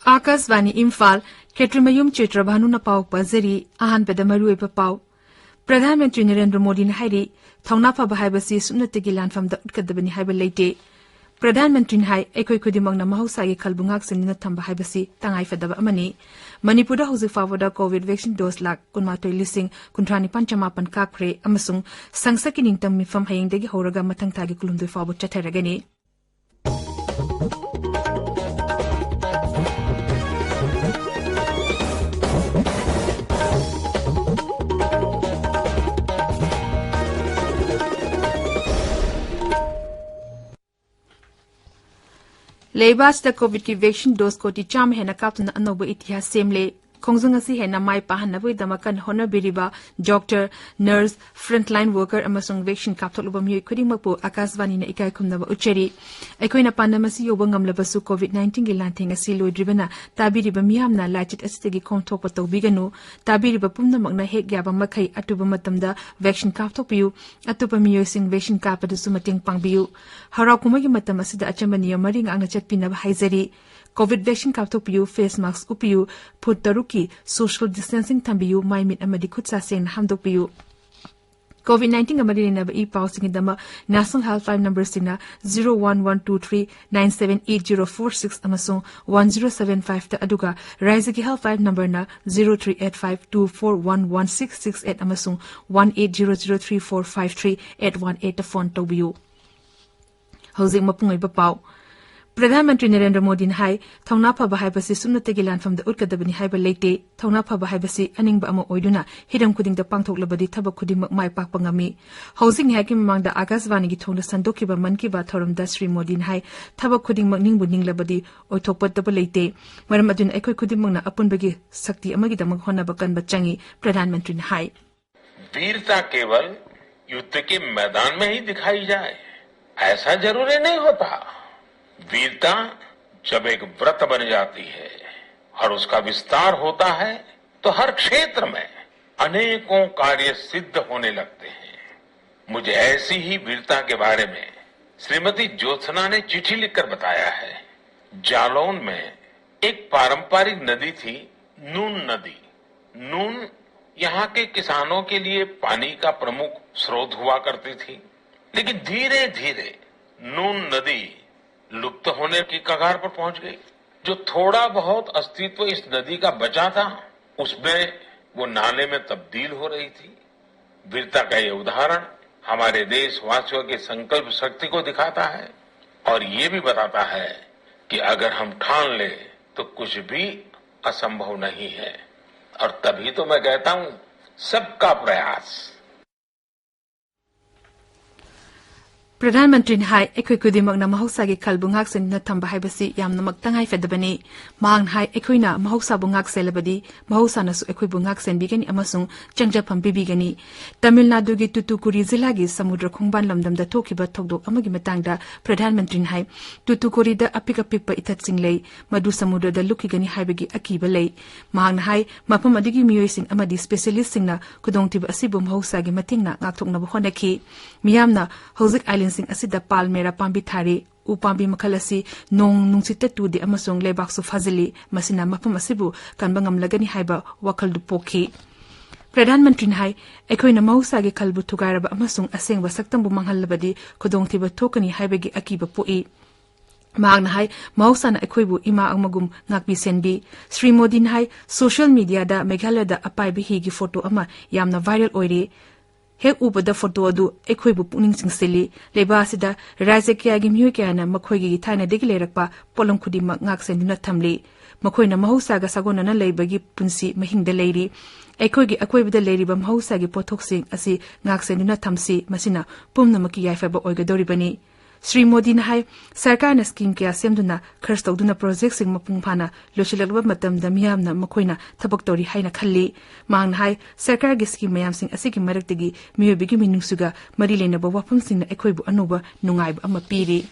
आकाशवाणी इम्फाल केट्रमयुम चित्रभानु न पाव पजरी आहान पेद मरुए पाव प्रधानमंत्री नरेंद्र मोदी ने हाइरी थौना फब हाइबसी सुनतगी लानफम द उटकदबनी हाइब लेटे प्रधानमंत्री ने हाइ एकोइ खुदिमंगना महौसागी खलबुंगाक सिनना थंबा हाइबसी तंगाइ फदब अमनी मणिपुर हौजिक फावदा कोविड वैक्सीन डोज लाख 19,95,58 काखरे अमसुंग संसदकी निंगतम मिफम हयेंगदगी हौरगा मथंग थागी कुलुमदुइ फाव चथरगनी लेबास द कोविड की वैक्सीन डोज को चाम हेना कापना अनोब इतिहास सेमले खोंजंग असी हेना माइ पाहनबोय दमकन होनबिरिबा डॉक्टर नर्स फ्रंटलाइन वर्कर अमसुंग वैक्सीन कापथोलबा मियोय खुदिंगमपु आकाशवाणी न इकाय खुमनबा उच्चरी अखोइना पानमसी योबा ngamlabasु कोविड 19 गी लांथेंग असि लोइद्रिबना ताबिरिबा मियामना लाचित अस्तिगी खोंथोप तौबिगनु ताबिरिबा पुमनमकना हेक याबा मखै अटुबा मतमदा वैक्सीन कापथोपियु अतुपा मियोयसिंग वैक्सीन कापदसु मतेंग पांगबियु हराकुमगी मतम असिदा अचमनिय मरिंग आंगना चटपिनबा हाइजरी कोविड वैक्सीन कापथोपियु फेस मास्क उपियु फुट तरुकी सोशल डिस्टेंसिंग थंबियु माइमिट अमदि खुदसा सेंग हामदोपियु कोविड 19 अमदि नेब ई पाउसिंग नेशनल हेल्पलाइन नंबर सिना 01123978046 अमसुंग 1075 ता अदुगा राज्य की हेल्पलाइन नंबर ना 0385241166 अमसुंग 18003453 ता फोन तौबियु हौजिक मपुंगै पाउ प्रधानमंत्री नरेंद्र मोदी ने हाई थौना फब हाइबसी सुनतगी लानफम द उटकदबनी हाइब लेटे थौना फब हाइबसी अनिंग अमा ओइदुना हिरम खुदिंग द पांगथोकलबदी थबक खुदिमक माइ पाकपा ngami हाउसिंग हाइकी ममांग द आकाशवाणी की थौना संदोकिबा मन की बा थौरम द श्री मोदी ने हाई थबक खुदिमक निंगबु निंगलबदी ओइथोपतब लेटे मरम अदुन एखोइ खुदिमकना अपुनबगी शक्ति अमगी दमक होनब कनब चंगी प्रधानमंत्री ने हाई वीरता केवल युद्ध के मैदान में ही दिखाई जाए ऐसा जरूरी नहीं होता वीरता जब एक व्रत बन जाती है और उसका विस्तार होता है तो हर क्षेत्र में अनेकों कार्य सिद्ध होने लगते हैं मुझे ऐसी ही वीरता के बारे में श्रीमती ज्योत्सना ने चिट्ठी लिखकर बताया है जालौन में एक पारंपरिक नदी थी नून नदी नून यहाँ के किसानों के लिए पानी का प्रमुख स्रोत हुआ करती थी लेकिन धीरे धीरे नून नदी लुप्त होने की कगार पर पहुंच गई जो थोड़ा बहुत अस्तित्व इस नदी का बचा था उसमें वो नाले में तब्दील हो रही थी वीरता का ये उदाहरण हमारे देशवासियों की संकल्प शक्ति को दिखाता है और ये भी बताता है कि अगर हम ठान ले तो कुछ भी असंभव नहीं है और तभी तो मैं कहता हूं सबका प्रयास प्रधानमंत्री ने हाई एखोइ खुदिमकना महौसागी खलबुंगाक सेन थंबा हाइबसी यामनमक तंगाइ फदबनी मांग हाई एखोइना महौसा बुंगाक सेलबदी महौसानसु एखोइ बुंगाक सेनबिगनी अमसुंग चंगजफम बिबिगनी तमिलनाडु की तुतुकुड़ी जिला की समुद्र खोंबान लमदमदा थोखिबा थोकदोक अमगी मतंगदा प्रधानमंत्री ने हाई तुतुकुड़ीदा अपिक अपिकपा इथतसिंग लई मदु समुद्रदा लुकिगनी हाइबगी अकीबा लई मांग हाई मफम अदिगी मियोइसिंग अमदी स्पेशलिस्ट सिंगना खुदोंतिबा असिबु महौसागी मथिंगना गाथोकनबा होनखी मियामना हौजिक सिंह असिदा पालमेरा पांबी थारी उ पांबी मखल असि नोंग नुंसित तुदे अमसोंग लेबाकसु फाजिली मसिना मफम असिबु कनबा ngamlagani हाइबा वखल दु पोखी प्रधानमंत्री ने हाई एखोइना महौसागी खलबु थुगारबा अमसोंग असेंगबा सक्तंबु मंगहलबदी खुदोंथिबा थोकनी हाइबगी अकीबा पोई मांगना हाई महौसाना एखोइबु इमा अमगुम ngakpi senbi श्री मोदी ने हाई सोशल मीडिया दा मेघालयदा अपाइबी हिगी फोटो अमा यामना वायरल ओइरे हेक उबदा फोटो अदु एखोइबु पुनिंग सिंगसिली लेबासिदा राज्य क्यागी मियो क्याना मखोइगी थाइना देगी लेरकपा पोलम खुदिमा ngaksenuna thamli मखोइना महौसागा सागोनना लेबगी पुंसी महिंगदा लेरी एखोइगी अकोइबदा लेरिबा महौसागी पोथोकसिंग असि ngaksenuna thamsi masina पुमनमकी याइफाबा ओइगदोरिबनी Shri Modi ने हाई सरकार ने स्कीम क्या सेमदुना खर्च तौदुना प्रोजेक्ट सिंग मपुंग फाना लोचिलगबा मतमदा मियामना मखोइना थबक तौरी हाइना खल्ली मांग हाई सरकार गे स्कीम मयाम सिंग असिगी मरक्तगी मियोबिगी मिनुसुगा मरी लेनबा वाफम सिंग एखोइबु अनोबा नुंगाइबा अमा पीरी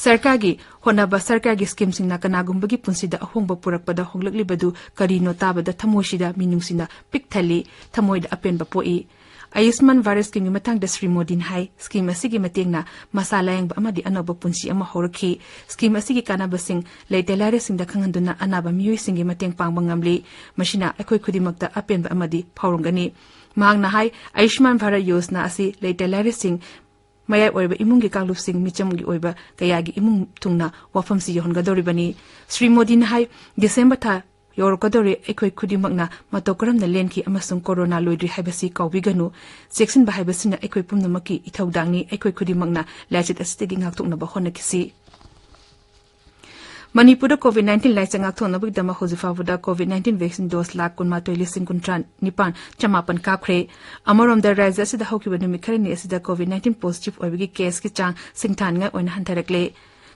सरकारगी होनबा सरकारगी स्कीम सिंगना कनागुंबगी पुंसिदा अहोंगबा पुरकपदा होंगलकलिबदु करिनो ताबदा थमोशिदा मिनुंगसिना पिकथली थमोइदा अपेनबा पोई आयुष्मान भारत स्कीम की मतंग श्री मोदी हाई स्कीम असिगी मतेंगना मसा लायंगबा अमदी अनोबा पुंसी अमा होरखी स्कीम असिगी कानाबसिंग लेटेलारे सिंगदा खंगंदुना अनाबा मियोय सिंगी मतेंग पांगबा ngamli मशिना अखोय खुदिमक्ता अपेनबा अमदी फावरंगनी मांगना हाई आयुष्मान भारत योजना असि लेटेलारे सिंग मयाय ओइबा इमुंगी कांगलुपसिंग मिचमगी ओइबा कयागी इमुंग थुंगना वाफमसी योहनगदोरिबनी श्री मोदी हाई डिसेंबर था योरकदोरे अखोय खुदिमक्ना मतो करमना लेनकी अमसुंग कोरोना लोइद्रि हाइबसी कौबिगनु सेक्शन बाहाइबसिना अखोय पुमनमकी इथौदांगनी अखोय खुदिमक्ना लाइचित अस्तिगी ngaktuknaba honakisi Manipur COVID-19 लाइचंग ngakthonabigdama hojifawada COVID-19 vaccine dose lakh kunmatoi lising kuntran nipan chamapan kakre amarom da raiza sida hokiba numit kharani asida COVID-19 positive oibigi case ki chang singthan ngai oina hantarakle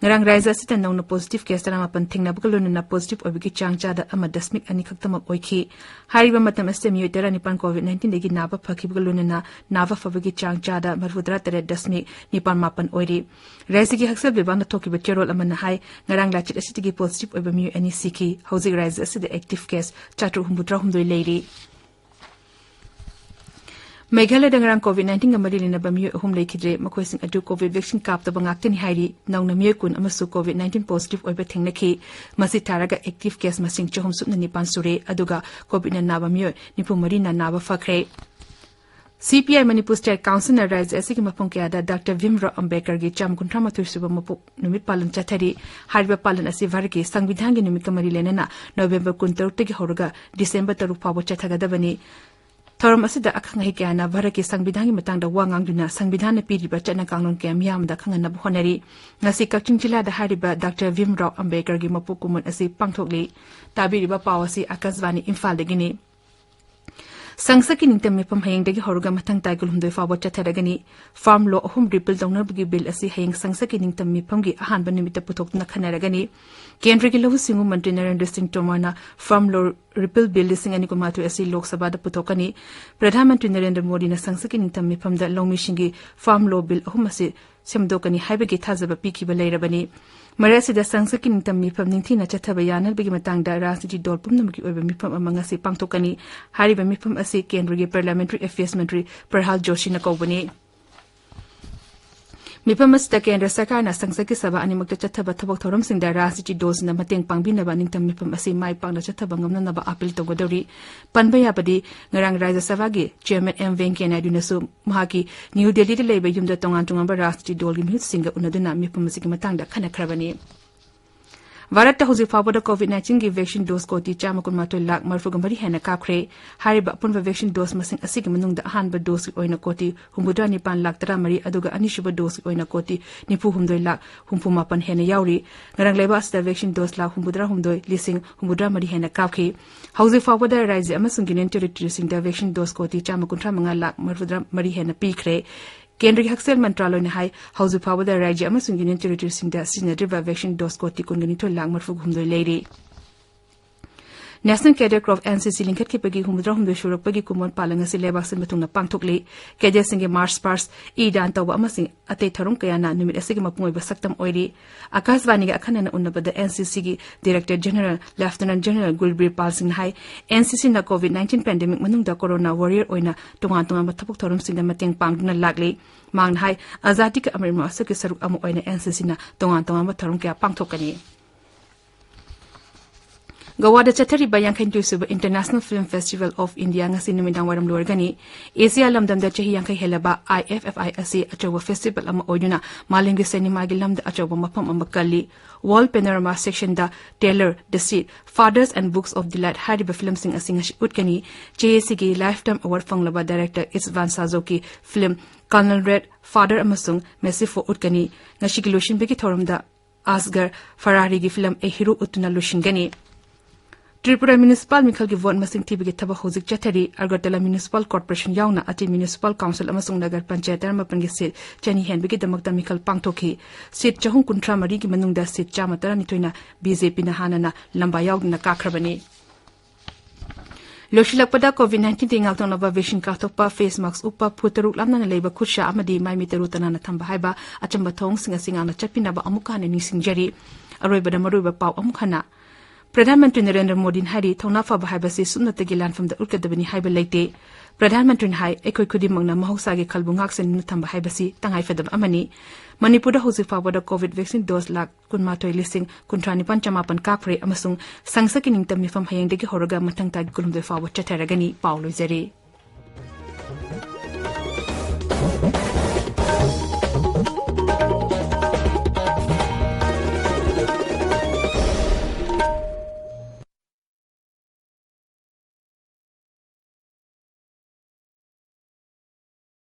ngarang raiza sida nongna positive case tara pan thingna bukalunna positive oibigi chang chada ama dasmik ani khaktamak oikhi hariba matam ase miyo tera nipan COVID-19 degi naba phakibukalunna naba fabigi chang chada marhudra tere dasmik nipan mapan oiri raisi ki haksel bebang thoki be cherol amana hai ngarang lachit asitigi positive oiba miyo ani siki housing raiza asida active case chatu humbudra humdoi leiri Meghalaya dangarang COVID-19 gamari lina bamiyo hum lekhidre makoising adu COVID vaccine kapta bangaktani hairi naungna miyo kun amasu COVID-19 positive oiba thengnakhi masi taraga active case masing chahum supna nipan sure aduga COVID na naba miyo nipumari na naba fakhre CPI Manipur State Council na rise asigi mapong kaya Dr. Imphal Ambedkar gi cham kuntrama thusuba mapuk numit palan chathari hariba palan asi varki sangvidhan gi numit kamari lenana November 13 tagi horuga December 3 fawo chathagadabani Thorum asida akhangai kayana bharaki sangvidhangi matangda wangang sangvidhana piriba chana kanglon kem yamda khangana honari ngasi kakching jila da hariba Dr. Imphal Ambedkar gi mapukumun asi pangthokli tabiriba pawasi akaswani Imphal degini Sangsaki ningtam mipam hayeng degi horuga mathang taigul humdoi fawo chatharagani farm law ahum repeal dongnabgi bill asi hayeng sangsaki ningtam mipam gi ahanba nimita puthokna khanaragani Kendra gi lahu singu mantri Narendra Singh Tomar na farm law repeal bill lising ani kumatu asi Lok Sabha da puthokani Pradhan Mantri Narendra Modi na sangsaki ningtam mipam da lawmi shingi farm law bill ahum asi semdokani haibagi thazaba pikiba leirabani Marasida sangsaki ningtam mipam ningthina chathaba yanal bigi matangda rajniti dol pumnamki oiba mipam amanga si pangtokani hariba mipam asi Kendra gi Parliamentary Affairs Mantri Prahal Joshi na kawbani Mipam asida Kendra Sarkar na sangsaki sabha animakta chathaba thabak thoram singda rajniti dose na mateng pangbinaba ningtam mipam asi mai pangda chathaba ngamnanaba appeal tawgadori panba yabadi ngarang Rajya Sabha gi Chairman M Venkaiah Naidu na su mahaki New Delhi de leiba yumda tongan tongamba rajniti dol gi mihut singa unaduna mipam asi gi matangda khanakhrabani Varat huzi fawada COVID-19 gi vaccine dose ko ti chamakun matoi lak marfugambari hena kakre hariba punva vaccine dose masing asigi manungda ahanba dose oina koti humbudra nipan lak tara mari aduga anishuba dose oina koti nipu humdoi lak humpu mapan hena yauri ngarang leba asta vaccine dose lak humbudra humdoi lising humbudra mari hena kakhi huzi fawada raise amasung union territory sing da vaccine dose ko ti chamakun tramanga lak marfudra mari hena pikre Kendra Haksel Mantraloy na hai hauzu pawada rajya amasung union territory singda sinadriba vaccine dose ko ti kungani to lang marfug humdoi leiri National Cadet Corps of NCC linkat ke pagi humdra humdoi shurak pagi kumon palanga si lebak sin batungna pangthokli cadet singe march past e dan tawba amasing atei tharung kayana numit asigi mapungoi basaktam oiri akaswani ga akhanana unnabada NCC gi Director General Lieutenant General Gulbir Pal Singh hai NCC na COVID-19 pandemic manungda corona warrior oina tunga mathapuk thorum singda mateng pangduna lagli mangna hai azati ka amirma asaki saruk amu oina NCC na tunga matharum kya pangthokani Gawada chathari bayang khaintu suba International Film Festival of India ngasi numidang waram lorgani Asia lamdam da chahi yang helaba IFFI asi achoba festival ama oiduna malingi cinema gi lamda achoba mapam amakali wall panorama section da Taylor the Seed Fathers and Books of Delight hariba film sing asinga utkani JSC gi lifetime award fanglaba director Isvan Sazoki film Colonel Red Father amasung Messi for utkani ngashi gi loshin begi thorum da Asghar Farhadi gi film a hero utuna loshin gani Tripura Municipal Mikhal ki vote masing tibi ki thaba hozik chathari Agartala Municipal Corporation yauna ati Municipal Council amasung Nagar Panchayat mapan gi seat chani hen bigi damakta Mikhal pangtokhi seat chahung kuntra mari gi manungda seat chamatara nitoina BJP na hanana lamba yaugna kakhrabani Loshilakpada COVID-19 di ngaktonaba vaccine kathokpa face mask upa phutaruk lamna leiba khusha amadi mai mitaru tanana thamba haiba achamba thong singa singa na chapinaba amuka ne ninsingjari aroibada maruba paw amukhana Pradhan Mantri Narendra Modi hari thongna fa bahaiba si sumnatagi lanfamda urkadabani haiba leite Pradhan Mantri hai ekoi khudimangna mahausa gi khalbungak sen nu thamba haiba si tangai fadab amani Manipur hausi fawada COVID vaccine dose lak kunmatoi lising kuntrani panchamapan kakre amasung sangsakining tamifam hayengdagi horaga mathangta gulumde fawa chatharagani pauloi jari